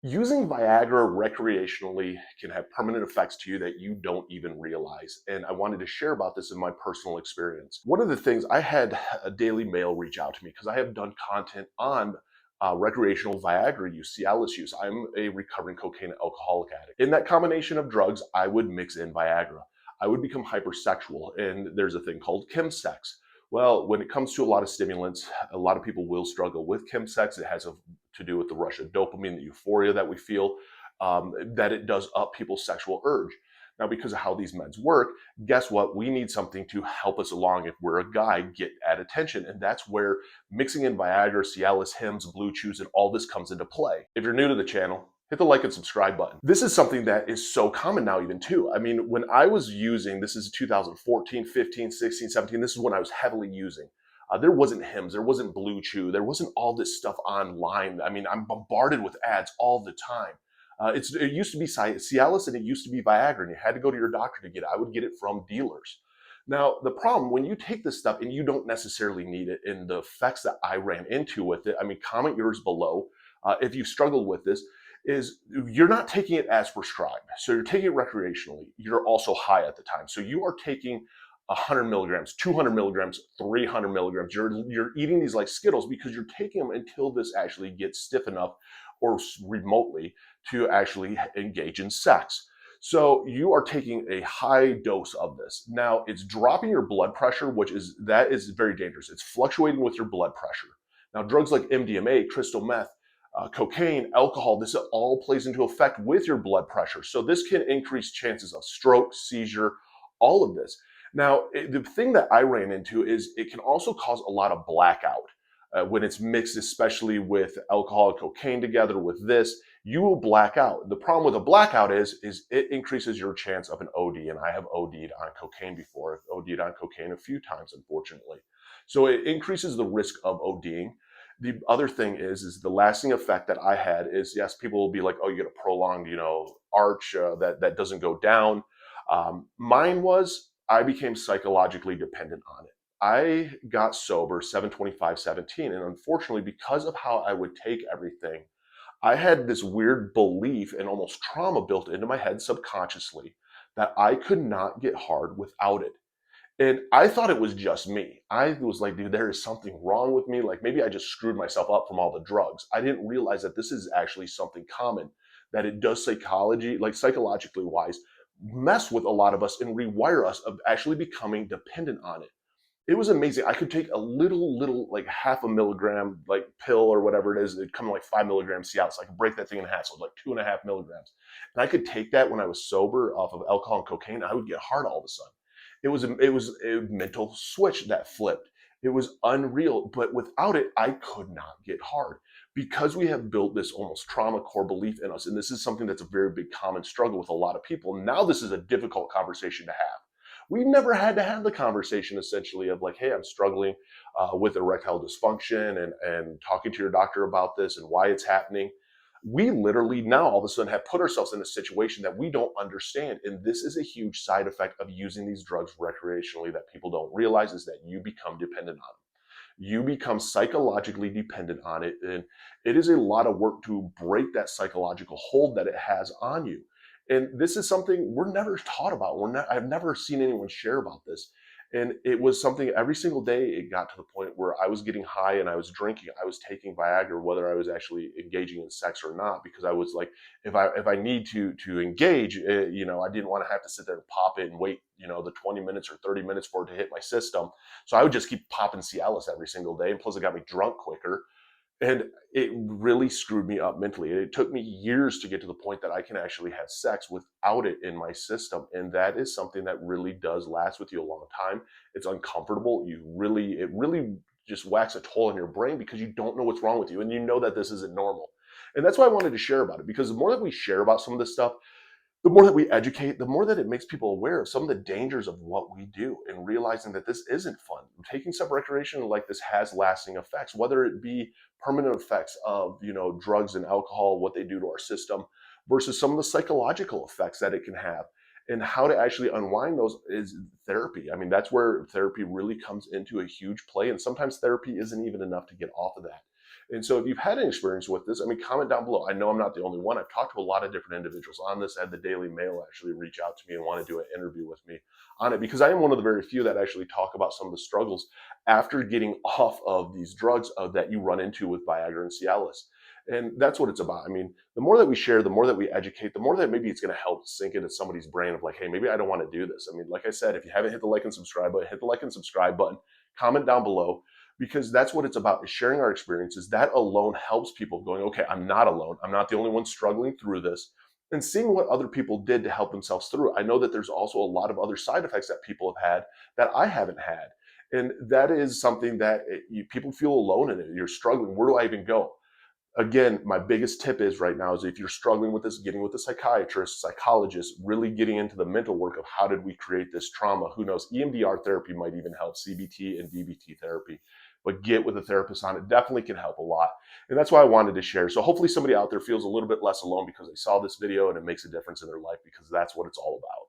Using Viagra recreationally can have permanent effects to you that you don't even realize. And I wanted to share about this in my personal experience. One of the things I had a Daily Mail reach out to me because I have done content on recreational Viagra use, Cialis use. I'm a recovering cocaine and alcoholic addict. In that combination of drugs, I would mix in Viagra. I would become hypersexual, and there's a thing called chemsex. Well, when it comes to a lot of stimulants, a lot of people will struggle with chemsex. It has to do with the rush of dopamine, the euphoria that we feel, that it does up people's sexual urge. Now, because of how these meds work, guess what? We need something to help us along if we're a guy, get at attention. And that's where mixing in Viagra, Cialis, Hims, Blue Chews, and all this comes into play. If you're new to the channel, hit the like and subscribe button. This is something that is so common now even too. I mean, when I was using, this is 2014, 15, 16, 17, this is when I was heavily using. There wasn't Hims, there wasn't Blue Chew, there wasn't all this stuff online. I mean, I'm bombarded with ads all the time. It used to be Cialis and it used to be Viagra, and you had to go to your doctor to get it. I would get it from dealers. Now, the problem when you take this stuff and you don't necessarily need it, and the effects that I ran into with it, I mean, comment yours below if you struggled with this, is you're not taking it as prescribed. So you're taking it recreationally. You're also high at the time. So you are taking 100 milligrams, 200 milligrams, 300 milligrams. You're eating these like Skittles because you're taking them until this actually gets stiff enough or remotely to actually engage in sex. So you are taking a high dose of this. Now it's dropping your blood pressure, that is very dangerous. It's fluctuating with your blood pressure. Now drugs like MDMA, crystal meth, cocaine, alcohol, this all plays into effect with your blood pressure. So this can increase chances of stroke, seizure, all of this. Now, the thing that I ran into is it can also cause a lot of blackout when it's mixed, especially with alcohol and cocaine together with this, you will black out. The problem with a blackout is it increases your chance of an OD, and I have OD'd on cocaine before. I've OD'd on cocaine a few times, unfortunately. So it increases the risk of ODing. The other thing is the lasting effect that I had is, yes, people will be like, oh, you get a prolonged, arch that doesn't go down. Mine was, I became psychologically dependent on it. I got sober 7/25/17, and unfortunately, because of how I would take everything, I had this weird belief and almost trauma built into my head subconsciously that I could not get hard without it. And I thought it was just me. I was like, dude, there is something wrong with me. Like maybe I just screwed myself up from all the drugs. I didn't realize that this is actually something common, that it does psychologically wise, mess with a lot of us and rewire us of actually becoming dependent on it. It was amazing. I could take a little, like half a milligram, like pill or whatever it is. It'd come like 5 milligrams Cialis. So I could break that thing in half. So it was like 2.5 milligrams. And I could take that when I was sober off of alcohol and cocaine. And I would get hard all of a sudden. It was a mental switch that flipped. It was unreal. But without it, I could not get hard because we have built this almost trauma core belief in us. And this is something that's a very big common struggle with a lot of people. Now this is a difficult conversation to have. We never had to have the conversation essentially of like, hey, I'm struggling with erectile dysfunction and talking to your doctor about this and why it's happening. We literally now all of a sudden have put ourselves in a situation that we don't understand. And this is a huge side effect of using these drugs recreationally that people don't realize is that you become dependent on them. You become psychologically dependent on it. And it is a lot of work to break that psychological hold that it has on you. And this is something we're never taught about. I've never seen anyone share about this. And it was something every single day it got to the point where I was getting high and I was drinking. I was taking Viagra, whether I was actually engaging in sex or not, because I was like, if I need to engage, I didn't want to have to sit there and pop it and wait, the 20 minutes or 30 minutes for it to hit my system. So I would just keep popping Cialis every single day. And plus it got me drunk quicker. And it really screwed me up mentally. It took me years to get to the point that I can actually have sex without it in my system. And that is something that really does last with you a long time. It's uncomfortable. It really just whacks a toll on your brain because you don't know what's wrong with you. And you know that this isn't normal. And that's why I wanted to share about it, because the more that we share about some of this stuff, the more that we educate, the more that it makes people aware of some of the dangers of what we do and realizing that this isn't fun. Taking some recreation like this has lasting effects, whether it be permanent effects of, drugs and alcohol, what they do to our system, versus some of the psychological effects that it can have. And how to actually unwind those is therapy. I mean, that's where therapy really comes into a huge play. And sometimes therapy isn't even enough to get off of that. And so if you've had an experience with this, I mean, comment down below. I know I'm not the only one. I've talked to a lot of different individuals on this. I had the Daily Mail actually reach out to me and want to do an interview with me on it, because I am one of the very few that actually talk about some of the struggles after getting off of these drugs that you run into with Viagra and Cialis. And that's what it's about. I mean, the more that we share, the more that we educate, the more that maybe it's going to help sink into somebody's brain of like, hey, maybe I don't want to do this. I mean, like I said, if you haven't hit the like and subscribe button, hit the like and subscribe button, comment down below, because that's what it's about, is sharing our experiences. That alone helps people going, okay, I'm not alone. I'm not the only one struggling through this. And seeing what other people did to help themselves through. I know that there's also a lot of other side effects that people have had that I haven't had. And that is something that people feel alone in it. You're struggling. Where do I even go? Again, my biggest tip is right now is if you're struggling with this, getting with a psychiatrist, psychologist, really getting into the mental work of how did we create this trauma? Who knows? EMDR therapy might even help, CBT and DBT therapy. But get with a therapist on it definitely can help a lot. And that's why I wanted to share. So hopefully somebody out there feels a little bit less alone because they saw this video and it makes a difference in their life, because that's what it's all about.